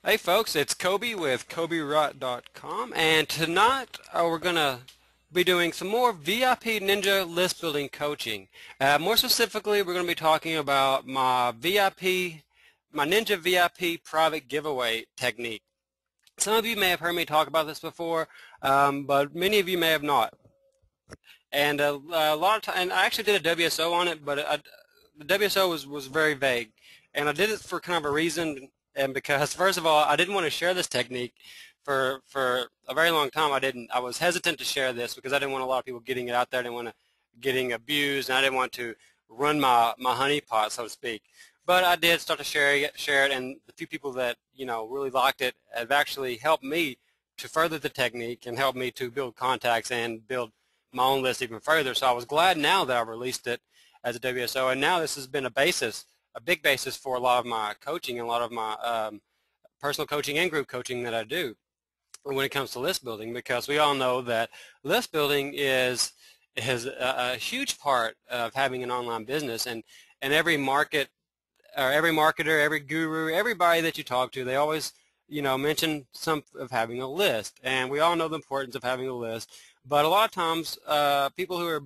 Hey folks, it's Coby with CobyWright.com, and tonight we're going to be doing some more VIP Ninja list building coaching. More specifically, we're going to be talking about my Ninja VIP private giveaway technique. Some of you may have heard me talk about this before, but many of you may have not. And a lot of time, and I actually did a WSO on it, but the WSO was very vague, and I did it for kind of a reason, and because first of all, I didn't want to share this technique for a very long time. I was hesitant to share this because I didn't want a lot of people getting it out there. I didn't want to getting abused, and I didn't want to run my honey pot, so to speak. But I did start to share it, and the few people that really liked it have actually helped me to further the technique and helped me to build contacts and build my own list even further. So I was glad now that I released it as a WSO, and now this has been a big basis for a lot of my coaching and a lot of my personal coaching and group coaching that I do when it comes to list building, because we all know that list building is a huge part of having an online business, and every market or every marketer, every guru, everybody that you talk to, they always mention some of having a list, and we all know the importance of having a list. But a lot of times, people who are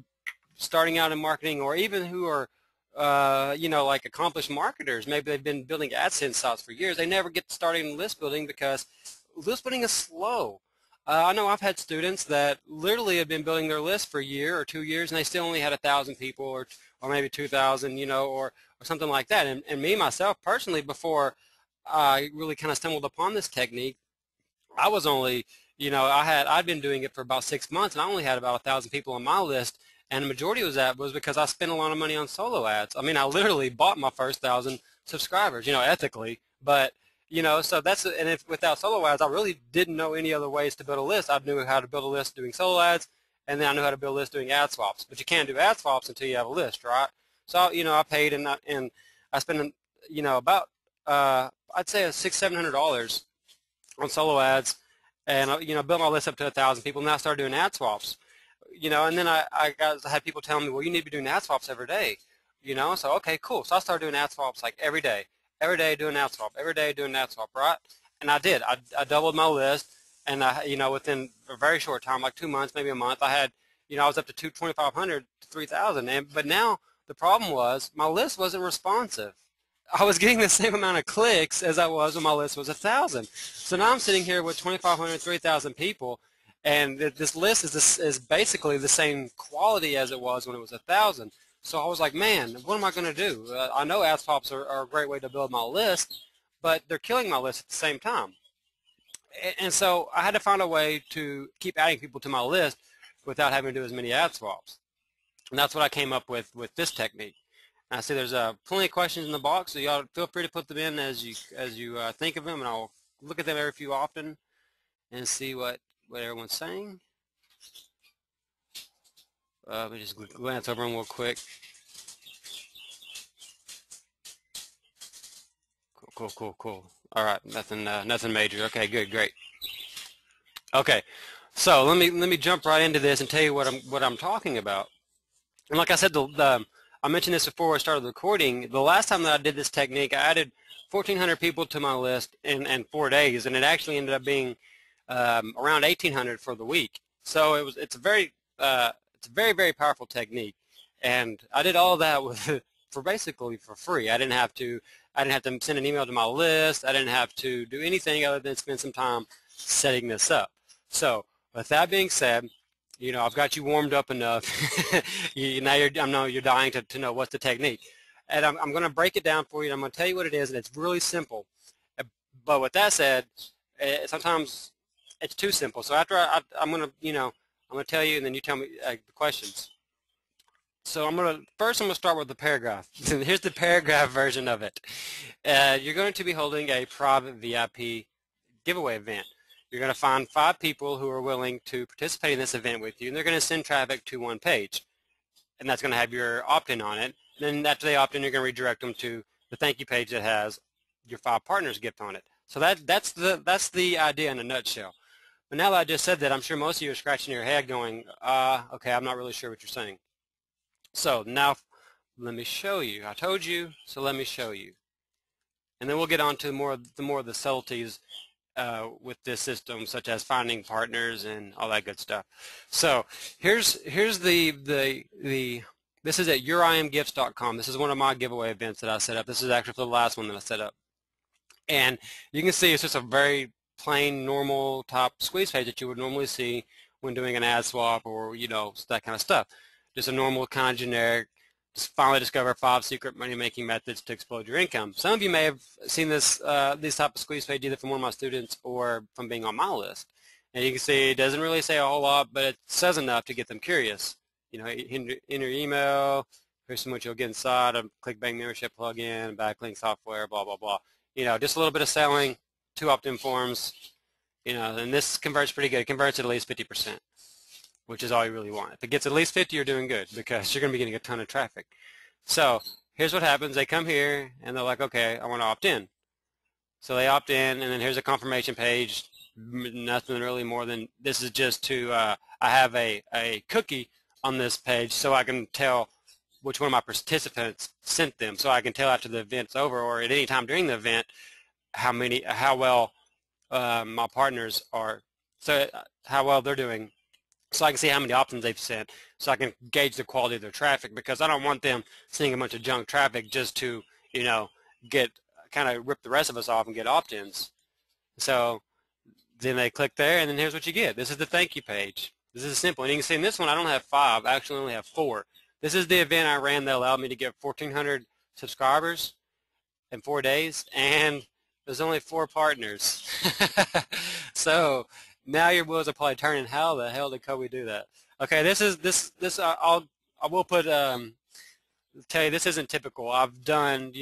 starting out in marketing, or even who are, like accomplished marketers, maybe they've been building AdSense sites for years, they never get started in list building because list building is slow. I know I've had students that literally have been building their list for a year or 2 years, and they still only had 1,000 people, or maybe 2,000, or something like that. And me, myself, personally, before I really kind of stumbled upon this technique, I was only, I'd been doing it for about 6 months, and I only had about 1,000 people on my list, and the majority of that was because I spent a lot of money on solo ads. I mean, I literally bought my first 1,000 subscribers, ethically, but so and if without solo ads, I really didn't know any other ways to build a list. I knew how to build a list doing solo ads, and then I knew how to build a list doing ad swaps. But you can't do ad swaps until you have a list, right? So I paid, and I spent about I'd say $600-700 on solo ads, and built my list up to 1,000 people. And then I started doing ad swaps, and then I had people telling me, well, you need to be doing ad swaps every day, so okay, cool. So I started doing ad swaps like every day doing ad swap, every day doing ad swap, right? And I did. I doubled my list, and within a very short time, like 2 months, maybe a month, I had, I was up to 2,500 to 3,000. But now the problem was my list wasn't responsive. I was getting the same amount of clicks as I was when my list was 1,000. So now I'm sitting here with 2,500, 3,000 people, and this list is basically the same quality as it was when it was 1,000. So I was like, man, what am I going to do? I know ad swaps are a great way to build my list, but they're killing my list at the same time. And so I had to find a way to keep adding people to my list without having to do as many ad swaps. And that's what I came up with this technique. And I see there's plenty of questions in the box, so y'all feel free to put them in as you think of them, and I'll look at them every few often and see what everyone's saying. Let me just glance over them real quick. Cool. All right, nothing major. Okay, good, great. Okay, so let me jump right into this and tell you what I'm talking about. And like I said, I mentioned this before I started recording. The last time that I did this technique, I added 1,400 people to my list in 4 days, and it actually ended up being around 1,800 for the week. So it's a very powerful technique, and I did all that with for basically for free. I didn't have to send an email to my list. I didn't have to do anything other than spend some time setting this up. So with that being said, I've got you warmed up enough. I know you're dying to know what's the technique. And I'm going to break it down for you. I'm going to tell you what it is, and it's really simple. But with that said, sometimes it's too simple. So after I'm going to tell you, and then you tell me the questions. So first I'm going to start with the paragraph. Here's the paragraph version of it. You're going to be holding a private VIP giveaway event. You're going to find 5 people who are willing to participate in this event with you, and they're going to send traffic to one page, and that's going to have your opt-in on it. And then after they opt in, you're going to redirect them to the thank you page that has your 5 partners gift on it. So that's the idea in a nutshell. But now that I just said that, I'm sure most of you are scratching your head going, okay, I'm not really sure what you're saying. So now let me show you. I told you, so let me show you. and then we'll get on to more of the subtleties with this system, such as finding partners and all that good stuff. So here's this is at yourimgifts.com. This is one of my giveaway events that I set up. This is actually for the last one that I set up, and you can see it's just a very plain, normal top squeeze page that you would normally see when doing an ad swap or that kind of stuff. Just a normal kind of generic. Just finally discover 5 secret money-making methods to explode your income. Some of you may have seen this type of squeeze page either from one of my students or from being on my list. And you can see it doesn't really say a whole lot, but it says enough to get them curious. Enter email, here's how much you'll get inside, a ClickBank membership plugin, backlink software, blah, blah, blah. Just a little bit of selling, 2 opt-in forms, and this converts pretty good. It converts at least 50%. Which is all you really want. If it gets at least 50, you're doing good because you're going to be getting a ton of traffic. So here's what happens. They come here and they're like, okay, I want to opt in. So they opt in, and then here's a confirmation page. Nothing really more than this is just to I have a cookie on this page so I can tell which one of my participants sent them. So I can tell after the event's over or at any time during the event how well my partners are, so how well they're doing. So I can see how many opt-ins they've sent, so I can gauge the quality of their traffic, because I don't want them seeing a bunch of junk traffic just to, get kind of rip the rest of us off and get opt-ins. So then they click there, and then here's what you get. This is the thank you page. This is simple, and you can see in this one I don't have 5. I actually only have 4. This is the event I ran that allowed me to get 1,400 subscribers in 4 days, and there's only 4 partners. So now your wheels are probably turning. How the hell did Coby do that? Okay, I will put tell you this isn't typical. I've done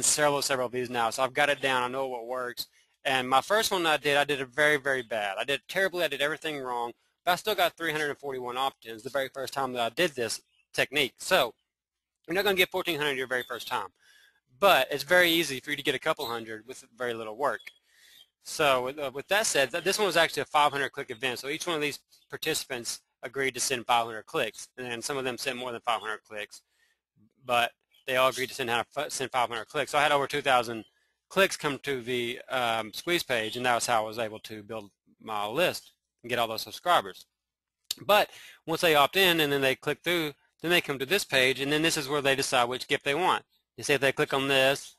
several of these now, so I've got it down. I know what works. And my first one I did it very, very bad. I did terribly. I did everything wrong, but I still got 341 opt-ins the very first time that I did this technique. So you're not going to get 1,400 your very first time, but it's very easy for you to get a couple hundred with very little work. So with that said, this one was actually a 500 click event. So each one of these participants agreed to send 500 clicks, and then some of them sent more than 500 clicks, but they all agreed to send 500 clicks. So I had over 2,000 clicks come to the squeeze page, and that was how I was able to build my list and get all those subscribers. But once they opt in and then they click through, then they come to this page, and then this is where they decide which gift they want. You see, if they click on this,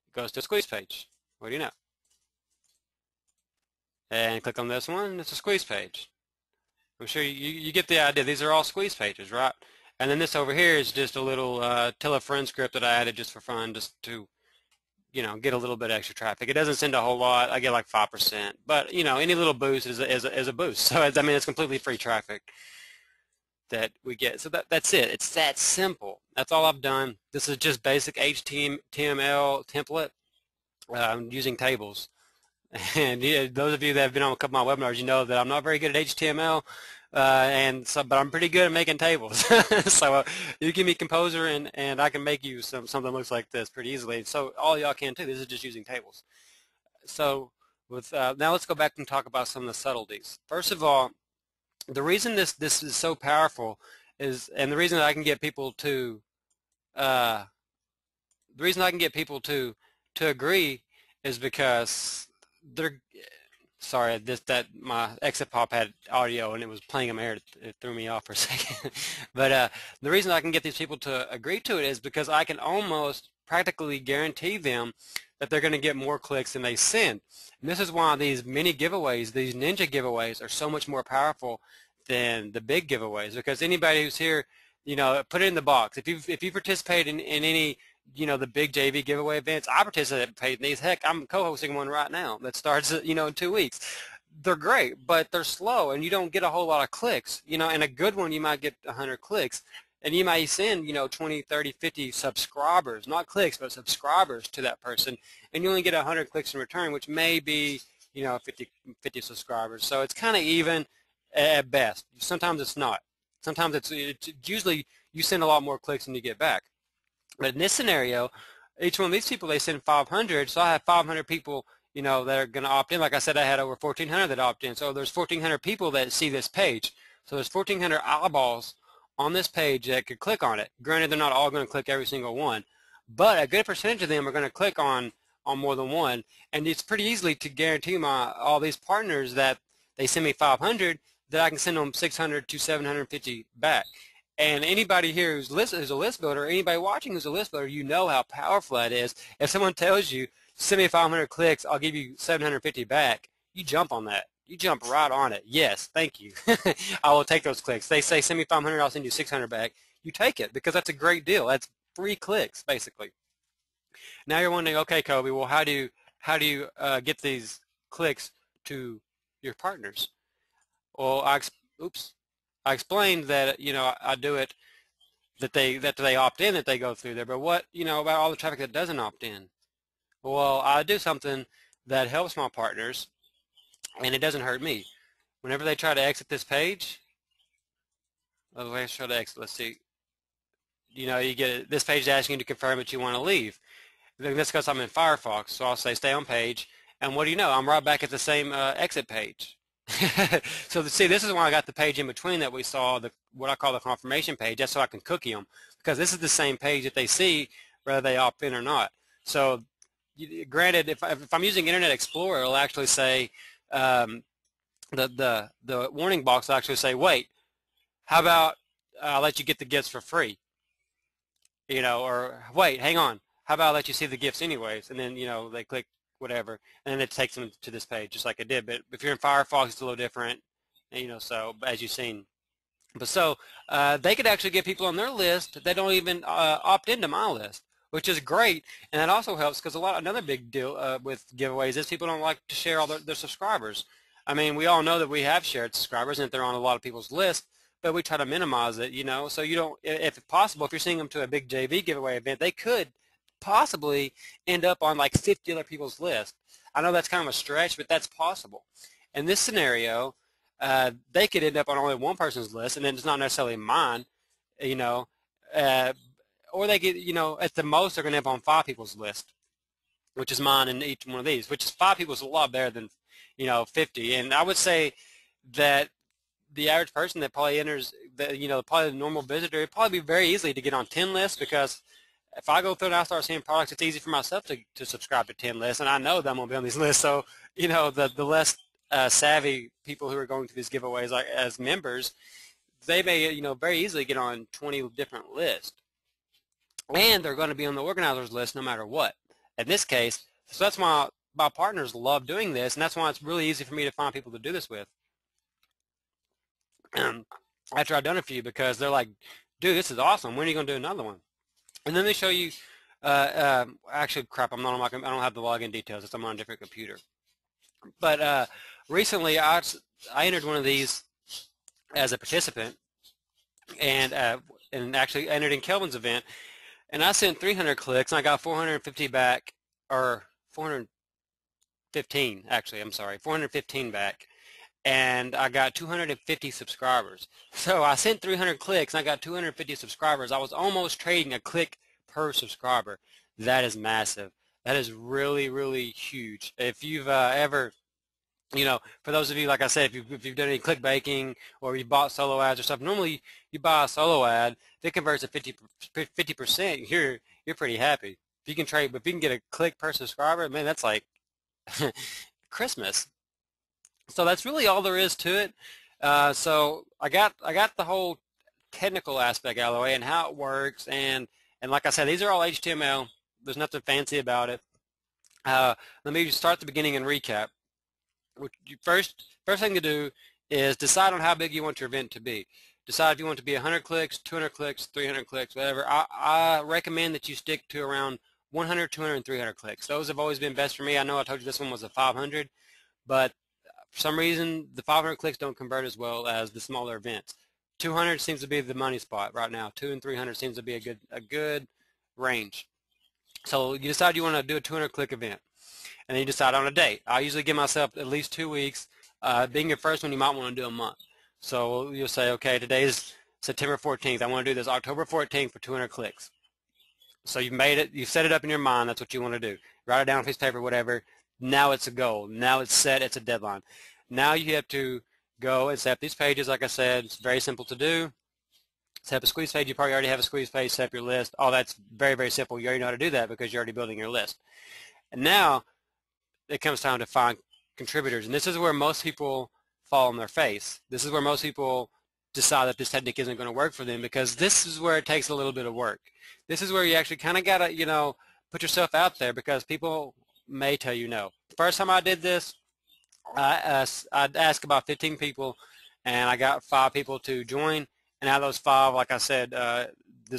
it goes to a squeeze page. What do you know? And click on this one, it's a squeeze page. I'm sure you get the idea. These are all squeeze pages, right? And then this over here is just a little tell a friend script that I added just for fun, just to get a little bit extra traffic. It doesn't send a whole lot. I get like 5%, but any little boost is a boost. So it's completely free traffic that we get. So that's it. It's that simple. That's all I've done. This is just basic HTML template using tables. And those of you that have been on a couple of my webinars, you know that I'm not very good at HTML, but I'm pretty good at making tables. So you give me Composer, and I can make you something that looks like this pretty easily. So all y'all can too. This is just using tables. So now let's go back and talk about some of the subtleties. First of all, the reason this is so powerful is, and the reason that I can get people to agree is because sorry, my exit pop had audio and it was playing in my ear. It threw me off for a second. But the reason I can get these people to agree to it is because I can almost practically guarantee them that they're going to get more clicks than they send. And this is why these mini giveaways, these ninja giveaways, are so much more powerful than the big giveaways. Because anybody who's here, put it in the box. If you participate in any the big JV giveaway events, I participate in these. Heck, I'm co-hosting one right now that starts in 2 weeks. They're great, but they're slow, and you don't get a whole lot of clicks. In a good one, you might get 100 clicks, and you might send 20, 30, 50 subscribers, not clicks, but subscribers to that person, and you only get 100 clicks in return, which may be 50 subscribers. So it's kind of even at best. Sometimes it's not. Sometimes it's usually you send a lot more clicks than you get back. But in this scenario, each one of these people, they send 500, so I have 500 people, that are going to opt in. Like I said, I had over 1,400 that opt in, so there's 1,400 people that see this page. So there's 1,400 eyeballs on this page that could click on it. Granted, they're not all going to click every single one, but a good percentage of them are going to click on more than one, and it's pretty easily to guarantee all these partners that they send me 500 that I can send them 600 to 750 back. And anybody here who's a list builder, anybody watching who's a list builder, you know how powerful that is. If someone tells you, send me 500 clicks, I'll give you 750 back, you jump on that. You jump right on it. Yes, thank you. I will take those clicks. They say, send me 500, I'll send you 600 back. You take it because that's a great deal. That's free clicks, basically. Now you're wondering, okay, Coby, well, how do you get these clicks to your partners? Well, I explained that I do it that they opt in, that they go through there. But what about all the traffic that doesn't opt in? Well, I do something that helps my partners, and it doesn't hurt me. Whenever they try to exit this page, let's try to exit. Let's see. You get this page asking you to confirm that you want to leave. That's because I'm in Firefox, so I'll say stay on page, and what do you know? I'm right back at the same exit page. So see, this is why I got the page in between that we saw, what I call the confirmation page. That's so I can cookie them, because this is the same page that they see whether they opt in or not. So granted, if I'm using Internet Explorer, it'll actually say the warning box will actually say, wait, how about I'll let you get the gifts for free, or wait, hang on, how about I let you see the gifts anyways? And then they click whatever, and then it takes them to this page just like it did. But if you're in Firefox, it's a little different, so as you've seen. But so they could actually get people on their list that don't even opt into my list, which is great. And that also helps because another big deal with giveaways is people don't like to share all their subscribers. I mean, we all know that we have shared subscribers and that they're on a lot of people's lists, but we try to minimize it, so you don't, if possible, if you're sending them to a big JV giveaway event, they could possibly end up on like 50 other people's list. I know that's kind of a stretch, but that's possible. In this scenario, they could end up on only one person's list, and then it's not necessarily mine, or they get, at the most they're going to end up on 5 people's list, which is mine in each one of these, which is 5 people is a lot better than 50. And I would say that the average person that probably enters, probably the normal visitor, it'd probably be very easy to get on 10 lists, because if I go through and I start seeing products, it's easy for myself to subscribe to 10 lists, and I know that I'm going to be on these lists. So, the less savvy people who are going through these giveaways as members, they may, very easily get on 20 different lists. And they're going to be on the organizer's list no matter what. In this case, so that's why my partners love doing this, and that's why it's really easy for me to find people to do this with. After I've done a few, because they're like, dude, this is awesome. When are you going to do another one? And then they show you, actually, crap, I don't have the login details. I'm on a different computer. But recently, I entered one of these as a participant, and actually entered in Kelvin's event, and I sent 300 clicks, and I got 450 back, or 415, actually, I'm sorry, 415 back, and I got 250 subscribers. So I sent 300 clicks, and I got 250 subscribers. I was almost trading a click per subscriber. That is massive. That is really, really huge. If you've ever, for those of you, like I said, if you've done any click baking or you bought solo ads or stuff, normally you buy a solo ad, if it converts to 50%, you're pretty happy. If you can trade, but if you can get a click per subscriber, man, that's like Christmas. So that's really all there is to it. So I got the whole technical aspect out of the way and how it works, and like I said, these are all HTML. There's nothing fancy about it. Let me just start at the beginning and recap. First thing to do is decide on how big you want your event to be. Decide if you want it to be 100 clicks, 200 clicks, 300 clicks, whatever. I recommend that you stick to around 100, 200, and 300 clicks. Those have always been best for me. I know I told you this one was a 500, but for some reason the 500 clicks don't convert as well as the smaller events. 200 seems to be the money spot right now. 200 and 300 seems to be a good range. So you decide you want to do a 200 click event, and then you decide on a date. I usually give myself at least 2 weeks. Being your first one, you might want to do a month. So you'll say, okay, today is September 14th. I want to do this October 14th for 200 clicks. So you've made it. You've set it up in your mind. That's what you want to do. Write it down on a piece of paper, whatever. Now it's a goal. Now it's set. It's a deadline. Now you have to go and set up these pages. Like I said, it's very simple to do. Set up a squeeze page. You probably already have a squeeze page. Set up your list. All that's very, very simple. You already know how to do that because you're already building your list. And now it comes time to find contributors. And this is where most people fall on their face. This is where most people decide that this technique isn't going to work for them, because this is where it takes a little bit of work. This is where you actually kind of got to, put yourself out there, because people may tell you no. The first time I did this, I'd ask about 15 people, and I got 5 people to join. And out of those 5, like I said,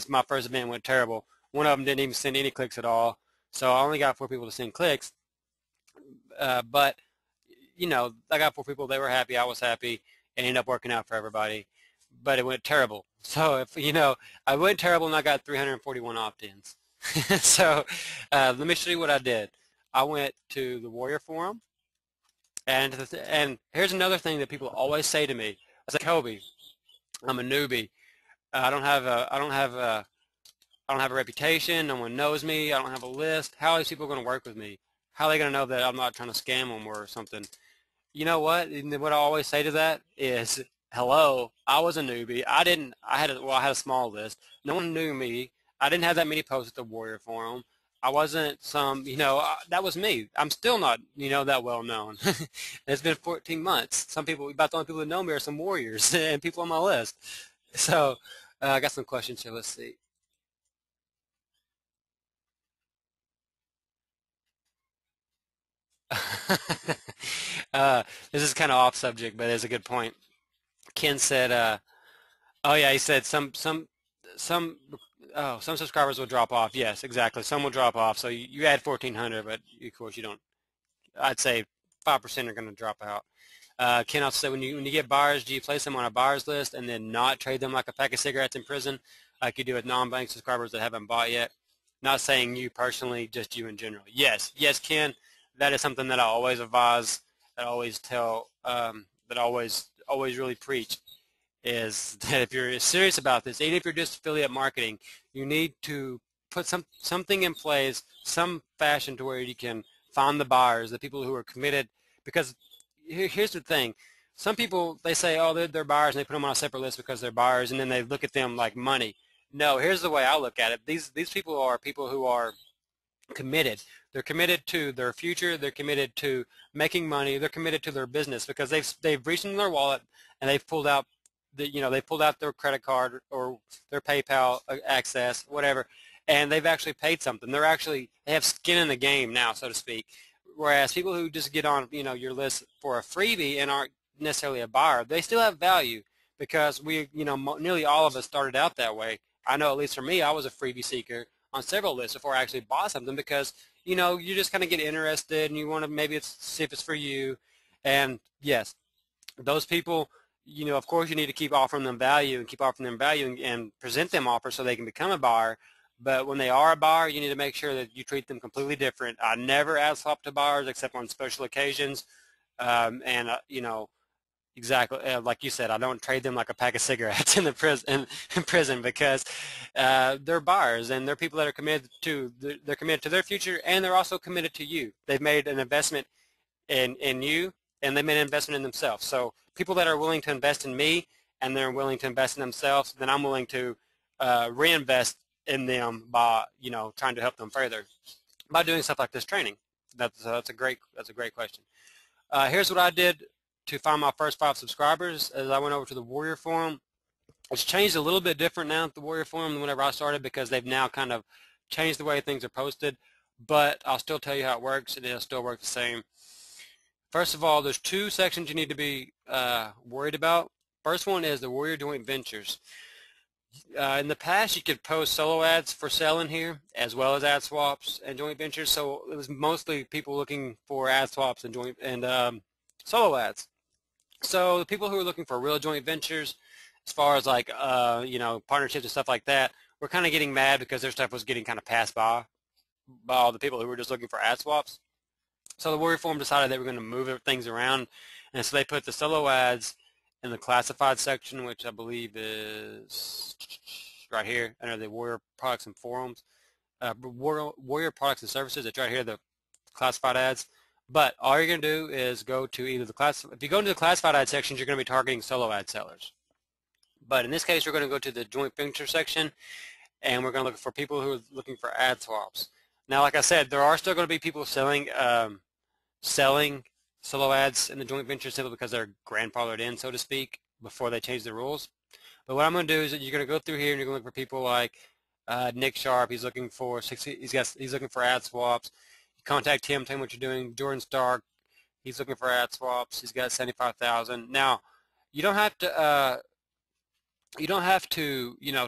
my first event went terrible. One of them didn't even send any clicks at all. So I only got 4 people to send clicks. But I got 4 people. They were happy. I was happy. It ended up working out for everybody. But it went terrible. So I went terrible, and I got 341 opt-ins. So let me show you what I did. I went to the Warrior Forum, and here's another thing that people always say to me. I say, Coby, I'm a newbie. I don't have a reputation. No one knows me. I don't have a list. How are these people going to work with me? How are they going to know that I'm not trying to scam them or something? You know what? And what I always say to that is, hello, I was a newbie. I had a small list. No one knew me. I didn't have that many posts at the Warrior Forum. I wasn't that was me. I'm still not, that well known. It's been 14 months. Some people, about the only people that know me are some warriors and people on my list. So I got some questions here. Let's see. This is kind of off subject, but it's a good point. Ken said, oh yeah, he said some some subscribers will drop off. Yes, exactly. Some will drop off. So you add 1,400, but of course you don't. I'd say 5% are going to drop out. Ken also said, when you get buyers, do you place them on a buyers list and then not trade them like a pack of cigarettes in prison, like you do with non-bank subscribers that haven't bought yet? Not saying you personally, just you in general. Yes, Ken, that is something that I always advise, that I always tell, that I always really preach, is that if you're serious about this, even if you're just affiliate marketing, you need to put something in place, some fashion to where you can find the buyers, the people who are committed. Because here's the thing. Some people, they say, oh, they're buyers, and they put them on a separate list because they're buyers, and then they look at them like money. No, here's the way I look at it. These people are people who are committed. They're committed to their future. They're committed to making money. They're committed to their business, because they've reached in their wallet and they've pulled out they pulled out their credit card or their PayPal access, whatever, and they've actually paid something. They have skin in the game now, so to speak. Whereas people who just get on your list for a freebie and aren't necessarily a buyer, they still have value, because nearly all of us started out that way. I know, at least for me, I was a freebie seeker on several lists before I actually bought something, because you just kind of get interested and you want to see if it's for you. And yes, those people, of course you need to keep offering them value and present them offers so they can become a buyer. But when they are a buyer, you need to make sure that you treat them completely different. I never ad swap to buyers except on special occasions. Exactly, like you said, I don't trade them like a pack of cigarettes in prison, because they're buyers, and they're people that are committed to their future, and they're also committed to you. They've made an investment in you, and they made an investment in themselves. So people that are willing to invest in me and they're willing to invest in themselves, then I'm willing to reinvest in them by trying to help them further by doing stuff like this training. That's a great question. Here's what I did to find my first 5 subscribers. As I went over to the Warrior Forum, it's changed a little bit different now at the Warrior Forum than whenever I started, because they've now kind of changed the way things are posted. But I'll still tell you how it works, and it'll still work the same. First of all, there's 2 sections you need to be worried about. First one is the Warrior Joint Ventures. In the past, you could post solo ads for sale in here, as well as ad swaps and joint ventures. So it was mostly people looking for ad swaps and solo ads. So the people who are looking for real joint ventures, as far as like partnerships and stuff like that, were kind of getting mad because their stuff was getting kind of passed by all the people who were just looking for ad swaps. So the Warrior Forum decided they were going to move things around, and so they put the solo ads in the classified section, which I believe is right here under the Warrior Products and Forums, Warrior Products and Services. It's right here, the classified ads. But all you're going to do is go to either if you go into the classified ad sections, you're going to be targeting solo ad sellers. But in this case, we're going to go to the joint venture section, and we're going to look for people who are looking for ad swaps. Now, like I said, there are still going to be people selling solo ads in the joint venture simply because they're grandfathered in, so to speak, before they change the rules. But what I'm going to do is that you're going to go through here and you're going to look for people like Nick Sharp. He's looking for he's looking for ad swaps. You contact him, tell him what you're doing. Jordan Stark, he's looking for ad swaps. He's got 75,000. Now, you don't have to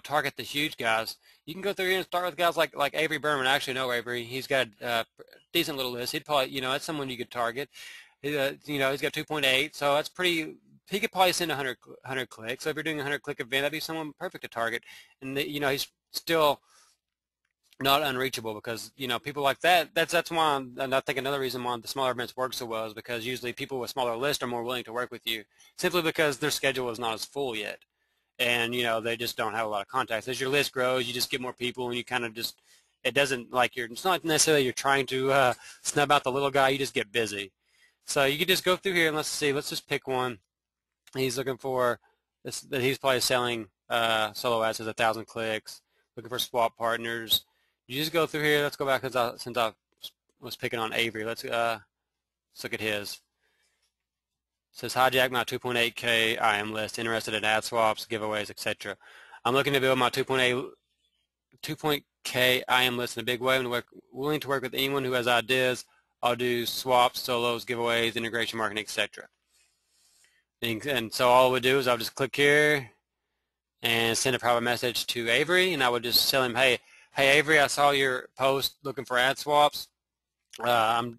target the huge guys. You can go through here and start with guys like Avery Berman. I actually know Avery. He's got a decent little list. He'd probably, that's someone you could target. He's got 2.8, so that's pretty. He could probably send 100 clicks. So if you're doing a 100-click event, that'd be someone perfect to target. And he's still not unreachable because people like that. That's why and I think another reason why the smaller events work so well is because usually people with smaller lists are more willing to work with you simply because their schedule is not as full yet. And they just don't have a lot of contacts. As your list grows, you just get more people, and you kind of just, it doesn't like it's not necessarily you're trying to snub out the little guy. You just get busy. So you can just go through here and let's just pick one. He's looking for this. That he's probably selling solo ads as 1,000 clicks. Looking for swap partners. You just go through here. Let's go back since I was picking on Avery. Let's look at his. It says hijack my 2.8K IM list, interested in ad swaps, giveaways, etc. I'm looking to build my 2.K IM list in a big way. I'm willing to work with anyone who has ideas. I'll do swaps, solos, giveaways, integration marketing, etc. And so all I would do is I'll just click here and send a private message to Avery, and I would just tell him, hey Avery, I saw your post looking for ad swaps. I'm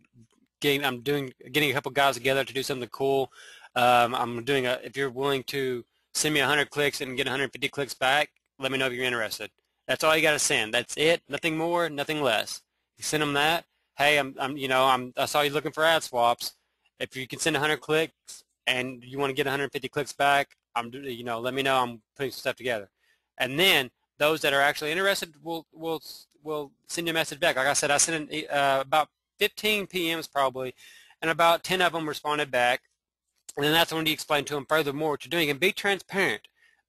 getting a couple guys together to do something cool. If you're willing to send me 100 clicks and get 150 clicks back, let me know if you're interested. That's all you got to send. That's it. Nothing more, nothing less. You send them that. Hey, I saw you looking for ad swaps. If you can send 100 clicks and you want to get 150 clicks back, let me know. I'm putting some stuff together. And then those that are actually interested will send you a message back. Like I said, I sent about 15 PMs probably, and about 10 of them responded back. And then that's when you explain to them furthermore what you're doing, and be transparent.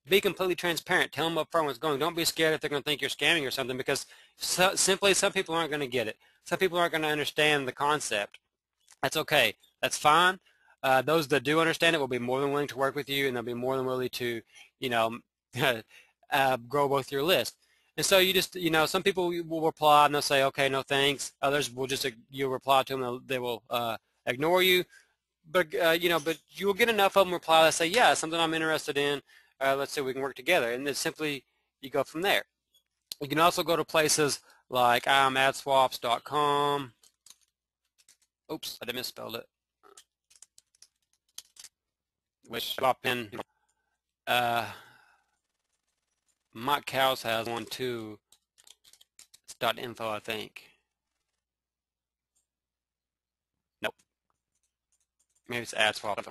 Be completely transparent. Tell them up front what's going. Don't be scared if they're going to think you're scamming or something, because simply some people aren't going to get it. Some people aren't going to understand the concept. That's okay. That's fine. Those that do understand it will be more than willing to work with you, and they'll be more than willing to, grow both your list. And so you just, some people will reply and they'll say, okay, no thanks. Others will just, you'll reply to them, they will ignore you. But, but you will get enough of them reply that say, yeah, something I'm interested in. Let's say we can work together. And then simply you go from there. You can also go to places like IamAdSwaps.com. Oops, I misspelled it. Which swap in. Mike Cows has one too. It's .info, I think. Nope. Maybe it's AdSwap.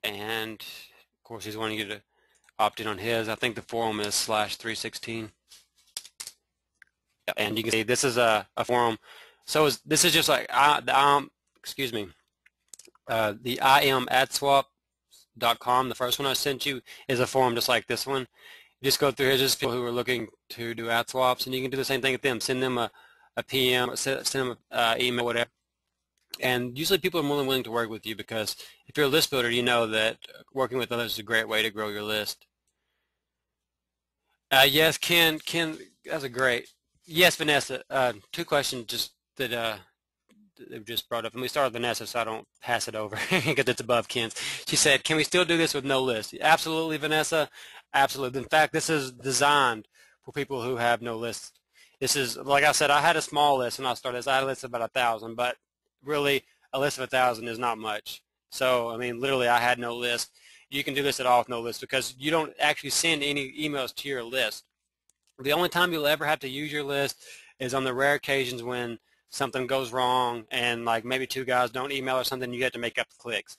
And of course, he's wanting you to opt in on his. I think the forum is /316. And you can see this is a forum. So this is just like the IamAdSwap.com. The first one I sent you is a forum just like this one. You just go through here, just people who are looking to do ad swaps, and you can do the same thing with them. Send them a PM, send them an email, whatever. And usually people are more than willing to work with you, because if you're a list builder, you know that working with others is a great way to grow your list. Yes, Ken, that's a great. Yes, Vanessa. Two questions just that they've just brought up. And we start with Vanessa, so I don't pass it over because it's above Ken's. She said, can we still do this with no list? Absolutely, Vanessa. Absolutely. In fact, this is designed for people who have no list. This is, like I said, I had a small list when I started this. I had a list of about 1,000, but really a list of 1,000 is not much. So, I mean, literally I had no list. You can do this at all with no list, because you don't actually send any emails to your list. The only time you'll ever have to use your list is on the rare occasions when something goes wrong and like maybe two guys don't email or something, you have to make up the clicks.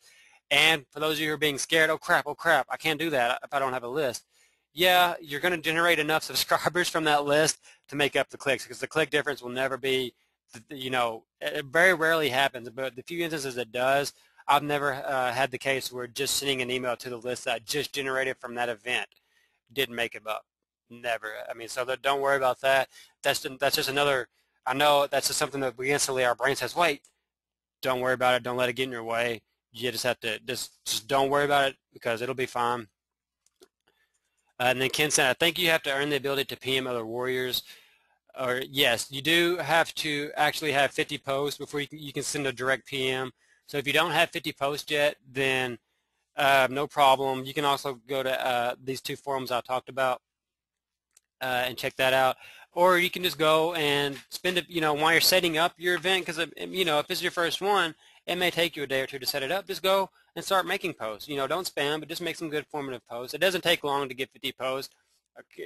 And for those of you who are being scared, oh crap, I can't do that if I don't have a list. Yeah, you're going to generate enough subscribers from that list to make up the clicks, because the click difference will never be, it very rarely happens, but the few instances it does, I've never had the case where just sending an email to the list that I just generated from that event didn't make it up. Never. I mean, so don't worry about that. That's just another. I know that's just something that we instantly, our brain says, wait, don't worry about it. Don't let it get in your way. You just have to just don't worry about it because it'll be fine. And then Ken said, I think you have to earn the ability to PM other warriors. Or yes, you do have to actually have 50 posts before you can send a direct PM. So if you don't have 50 posts yet, then no problem. You can also go to these two forums I talked about and check that out. Or you can just go and spend it, while you're setting up your event, because, if this is your first one, it may take you a day or two to set it up. Just go and start making posts. Don't spam, but just make some good formative posts. It doesn't take long to get 50 posts,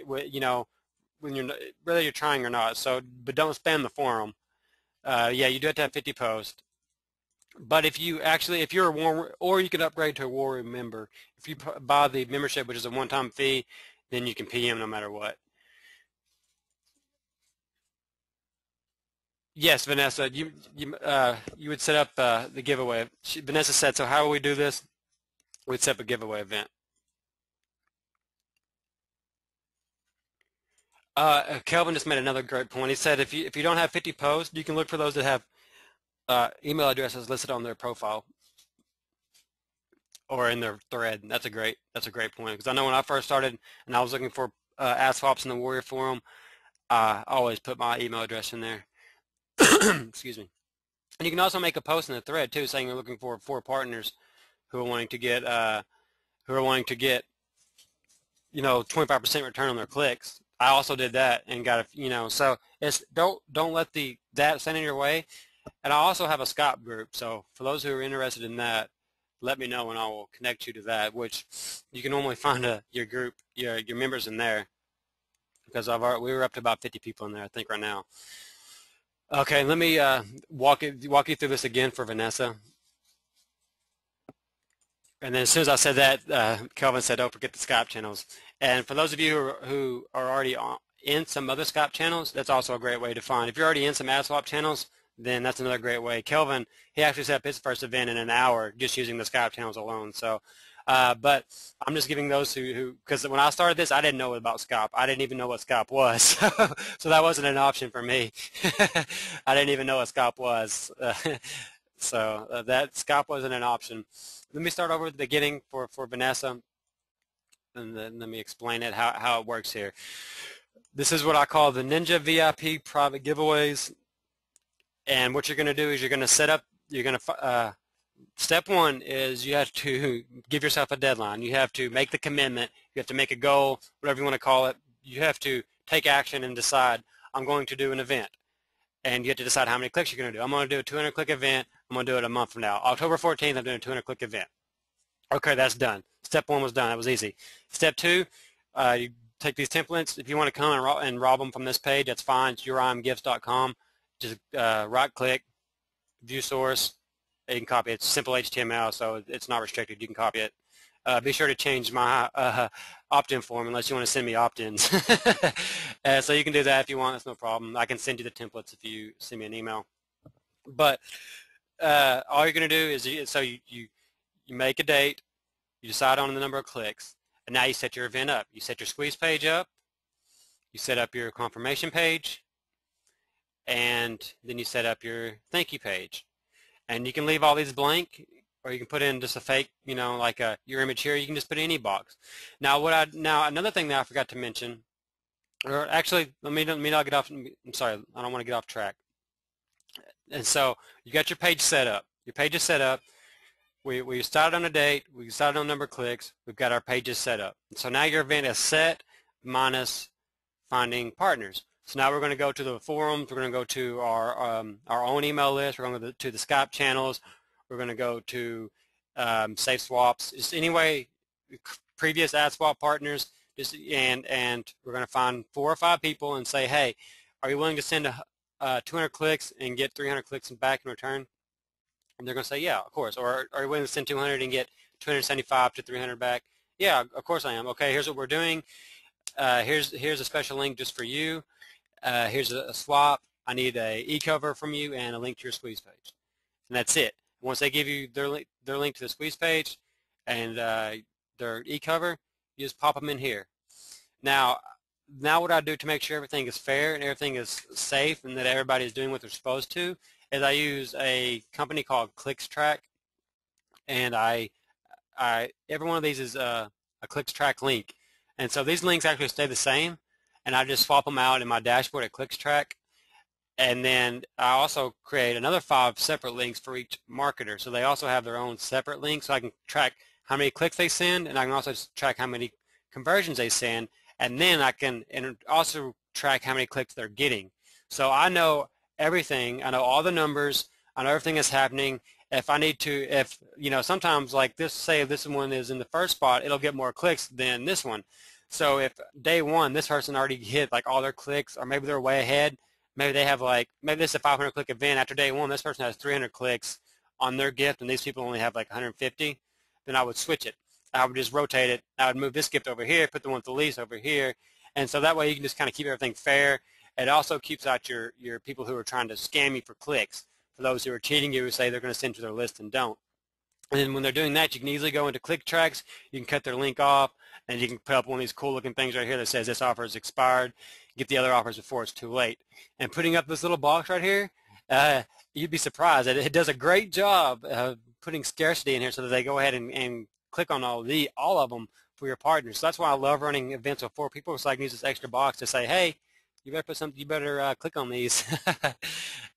when you're whether you're trying or not. So, but don't spam the forum. Yeah, you do have to have 50 posts. But if you're a warrior, or you can upgrade to a warrior member. If you buy the membership, which is a one-time fee, then you can PM no matter what. Yes, Vanessa, you would set up the giveaway. Vanessa said, so how will we do this? We'd set up a giveaway event. Kelvin just made another great point. He said if you don't have 50 posts, you can look for those that have email addresses listed on their profile or in their thread. That's a great point, because I know when I first started and I was looking for ad swaps in the Warrior Forum, I always put my email address in there. Excuse me. And you can also make a post in the thread too, saying you're looking for 4 partners who are wanting to get 25% return on their clicks. I also did that and got so it's don't let that stand in your way. And I also have a Skype group, so for those who are interested in that, let me know and I will connect you to that, which you can normally find your group, your members in there, because we were up to about 50 people in there, I think, right now. Okay, let me walk you through this again for Vanessa. And then as soon as I said that, Kelvin said, don't forget the Skype channels. And for those of you who are already in some other Skype channels, that's also a great way to find. If you're already in some ad swap channels, then that's another great way. Kelvin, he actually set up his first event in an hour just using the Skype channels alone. So, but I'm just giving those who, because when I started this, I didn't know about Skype. I didn't even know what Skype was. So that wasn't an option for me. I didn't even know what Skype was. So that Skype wasn't an option. Let me start over at the beginning for Vanessa, and then let me explain it, how it works here. This is what I call the Ninja VIP private giveaways. And what you're going to do is you're going to set up, step one is you have to give yourself a deadline. You have to make the commitment. You have to make a goal, whatever you want to call it. You have to take action and decide, I'm going to do an event. And you have to decide how many clicks you're going to do. I'm going to do a 200-click event. I'm going to do it a month from now. October 14th, I'm doing a 200-click event. Okay, that's done. Step one was done. That was easy. Step two, you take these templates. If you want to come and rob them from this page, that's fine. It's urimgifts.com. Just right-click, view source. You can copy it. It's simple HTML, so it's not restricted. You can copy it. Be sure to change my opt-in form unless you want to send me opt-ins. So you can do that if you want. That's no problem. I can send you the templates if you send me an email. But all you're going to do is you make a date, you decide on the number of clicks, and now you set your event up. You set your squeeze page up, you set up your confirmation page, and then you set up your thank you page. And you can leave all these blank, or you can put in just a fake, like your image here. You can just put in any box. Now, another thing that I forgot to mention, or actually, let me not get off. I'm sorry, I don't want to get off track. And so you got your page set up. Your page is set up. We started on a date. We decided on number of clicks. We've got our pages set up. So now your event is set minus finding partners. So now we're going to go to the forums. We're going to go to our own email list. We're going to go to the Skype channels. We're going to go to Safe Swaps. Just anyway, previous ad swap partners. And we're going to find 4 or 5 people and say, hey, are you willing to send 200 clicks and get 300 clicks back in return? And they're going to say, yeah, of course. Or are you willing to send 200 and get 275 to 300 back? Yeah, of course I am. Okay, here's what we're doing. Here's a special link just for you. Here's a swap. I need a e-cover from you and a link to your squeeze page. And that's it. Once they give you their link, their link to the squeeze page and their e-cover, you just pop them in here. Now what I do to make sure everything is fair and everything is safe and that everybody is doing what they're supposed to is I use a company called ClicksTrack, and every one of these is a ClicksTrack link. And so these links actually stay the same, and I just swap them out in my dashboard at ClicksTrack. And then I also create another 5 separate links for each marketer. So they also have their own separate links, so I can track how many clicks they send, and I can also track how many conversions they send, and then I can also track how many clicks they're getting. So I know everything. I know all the numbers. I know everything that's happening. If I need to, sometimes like this, say this one is in the first spot, it'll get more clicks than this one. So if day one, this person already hit like all their clicks, or maybe they're way ahead, maybe they have maybe this is a 500 click event. After day one, this person has 300 clicks on their gift, and these people only have like 150. Then I would switch it. I would just rotate it. I would move this gift over here, put the one with the least over here, and so that way you can just kind of keep everything fair. It also keeps out your people who are trying to scam you for clicks. For those who are cheating you, who say they're going to send to their list and don't. And then when they're doing that, you can easily go into ClickTracks. You can cut their link off, and you can put up one of these cool looking things right here that says this offer is expired. Get the other offers before it's too late. And putting up this little box right here, you'd be surprised. It does a great job of putting scarcity in here so that they go ahead and click on all of them for your partners. So that's why I love running events with 4 people, so I can use this extra box to say, hey, you better put something. You better click on these.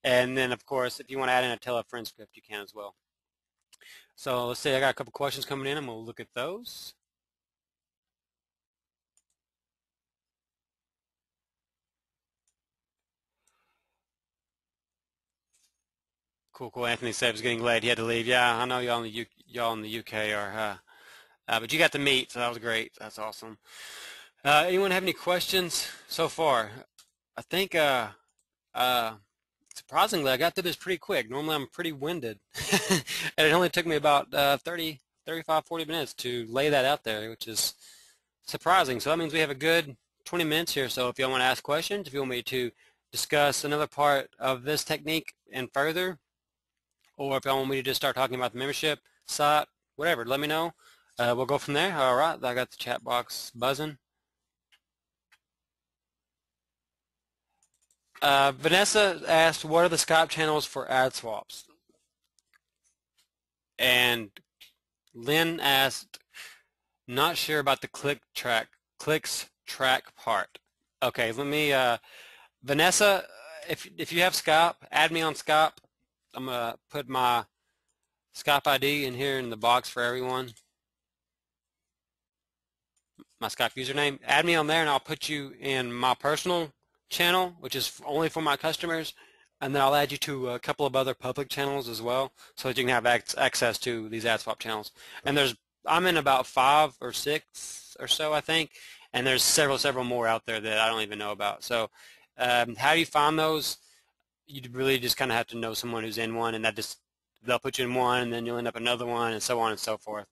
And then, of course, if you want to add in a tell a friend script, you can as well. So let's say I got a couple questions coming in, and we'll look at those. Cool. Anthony said it was getting late. He had to leave. Yeah, I know y'all in the UK are, but you got to meet, so that was great. That's awesome. Anyone have any questions so far? I think surprisingly, I got through this pretty quick. Normally, I'm pretty winded, and it only took me about 35, 40 minutes to lay that out there, which is surprising. So that means we have a good 20 minutes here. So if y'all want to ask questions, if you want me to discuss another part of this technique and further, or if y'all want me to just start talking about the membership site, whatever, let me know. We'll go from there. All right, I got the chat box buzzing. Vanessa asked, what are the Skype channels for ad swaps? And Lynn asked, not sure about the clicks track part. Okay, let me, Vanessa, if you have Skype, add me on Skype. I'm going to put my Skype ID in here in the box for everyone. My Skype username. Add me on there, and I'll put you in my personal channel, which is only for my customers, and then I'll add you to a couple of other public channels as well, so that you can have access to these ad swap channels. And I'm in about 5 or 6 or so, I think, and there's several more out there that I don't even know about. So how do you find those? You really just kind of have to know someone who's in one, and they'll put you in one, and then you'll end up another one, and so on and so forth.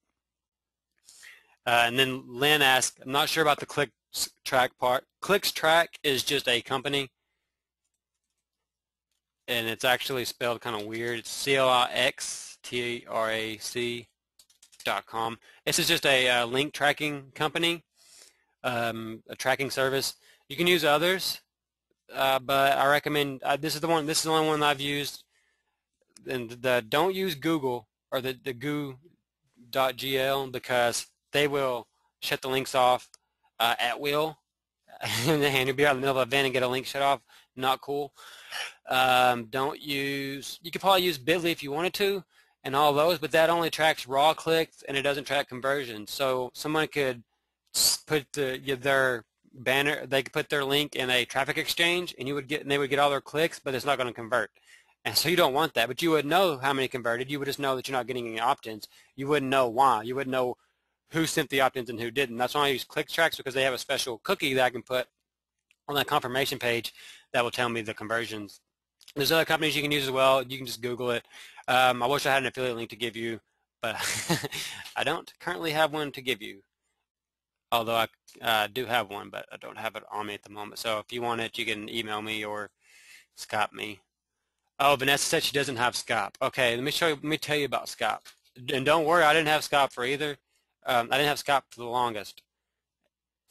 And then Lynn asked, I'm not sure about the ClicksTrack part. ClicksTrack is just a company, and it's actually spelled kind of weird. It's CLIXTRAC.com. This is just a link tracking company, a tracking service. You can use others, but I recommend this is the only one I've used. And don't use Google or the goo.gl, because they will shut the links off at will, and you'll be out in the middle of an event and get a link shut off. Not cool. You could probably use Bitly if you wanted to, and all those, but that only tracks raw clicks, and it doesn't track conversions. So someone could put their banner, they could put their link in a traffic exchange, and they would get all their clicks, but it's not going to convert. And so you don't want that, but you would know how many converted. You would just know that you're not getting any opt-ins. You wouldn't know why. You wouldn't know who sent the opt-ins and who didn't. That's why I use ClickTracks, because they have a special cookie that I can put on that confirmation page that will tell me the conversions. There's other companies you can use as well. You can just Google it. I wish I had an affiliate link to give you, but I don't currently have one to give you, although I do have one, but I don't have it on me at the moment. So if you want it, you can email me or Skype me. Oh, Vanessa said she doesn't have Skype. Okay, let me tell you about Skype. And don't worry, I didn't have Skype for either. I didn't have Skype for the longest.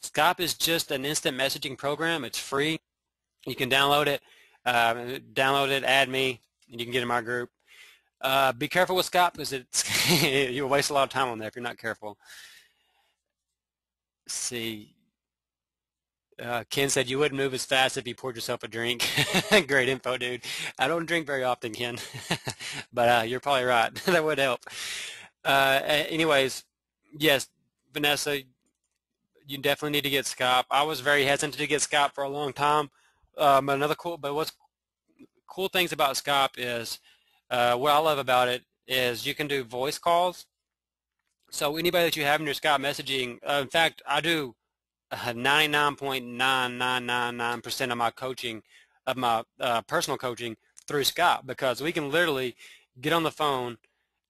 Skype is just an instant messaging program. It's free. You can download it, add me, and you can get in my group. Be careful with Skype because you'll waste a lot of time on there if you're not careful. Let's see. Ken said you wouldn't move as fast if you poured yourself a drink. Great info, dude. I don't drink very often, Ken, but you're probably right. That would help. Anyways, yes, Vanessa, you definitely need to get Skype. I was very hesitant to get Skype for a long time. But what's cool things about Skype is what I love about it is you can do voice calls. So anybody that you have in your Skype messaging, in fact, I do 99.9999% of my coaching, of my personal coaching through Skype because we can literally get on the phone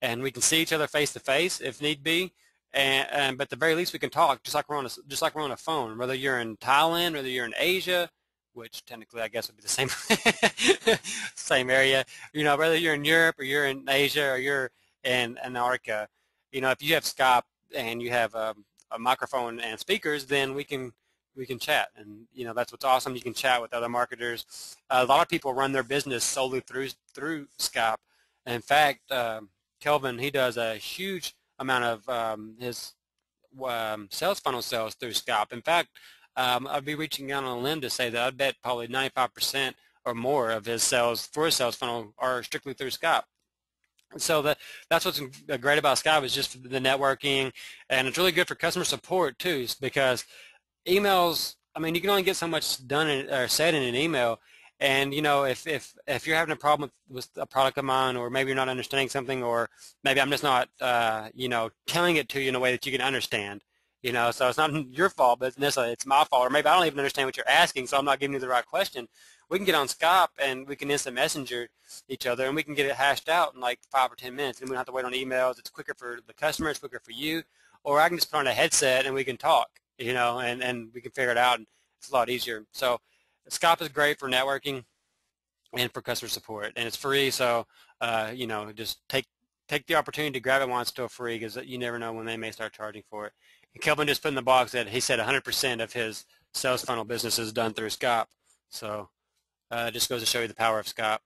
and we can see each other face to face if need be. But at the very least we can talk just like we're on a phone. Whether you're in Thailand, whether you're in Asia, which technically I guess would be the same same area. You know, whether you're in Europe or you're in Asia or you're in Antarctica, you know, if you have Skype and you have a microphone and speakers, then we can chat, and you know that's what's awesome. You can chat with other marketers. A lot of people run their business solely through Skype. In fact, Kelvin, he does a huge amount of his sales funnel sales through Skype. In fact, I'd be reaching out on a limb to say that I bet probably 95% or more of his sales for his sales funnel are strictly through Skype. So that's what's great about Skype is just the networking, and it's really good for customer support too, because emails, I mean, you can only get so much done or said in an email, and you know, if you're having a problem with a product of mine, or maybe you're not understanding something, or maybe I'm just not, you know, telling it to you in a way that you can understand, you know, so it's not your fault, but necessarily it's my fault, or maybe I don't even understand what you're asking, so I'm not giving you the right question. We can get on Skype and we can instant messenger each other, and we can get it hashed out in like 5 or 10 minutes, and we don't have to wait on emails. It's quicker for the customer, it's quicker for you, or I can just put on a headset and we can talk, you know, and we can figure it out, and it's a lot easier. So Skype is great for networking and for customer support, and it's free, so you know, just take the opportunity to grab it while it's still free, because you never know when they may start charging for it. And Kelvin just put in the box that he said 100% of his sales funnel business is done through Skype, so it just goes to show you the power of Skype.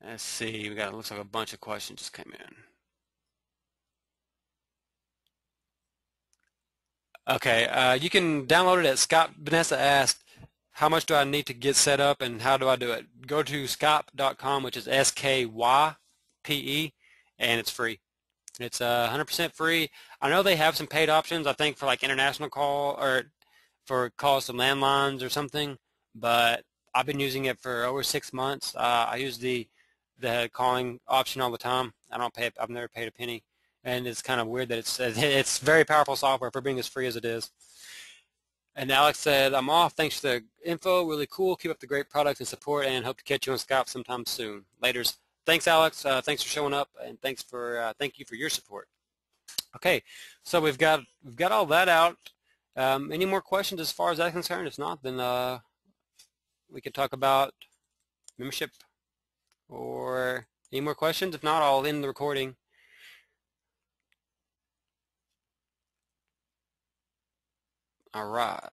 Let's see, we got, it looks like a bunch of questions just came in. Okay, you can download it at Skype. Vanessa asked, how much do I need to get set up and how do I do it? Go to skype.com, which is SKYPE, and it's free. It's 100% free. I know they have some paid options, I think, for like international call or for calls to landlines or something, but I've been using it for over 6 months. I use the calling option all the time. I've never paid a penny, and it's kind of weird that it's very powerful software for being as free as it is. And Alex said, I'm off. Thanks for the info. Really cool. Keep up the great product and support, and hope to catch you on Skype sometime soon. Laters. Thanks, Alex. Thanks for showing up, and thank you for your support. Okay, so we've got all that out. Any more questions as far as that's concerned? If not, then we can talk about membership, or any more questions? If not, I'll end the recording. All right.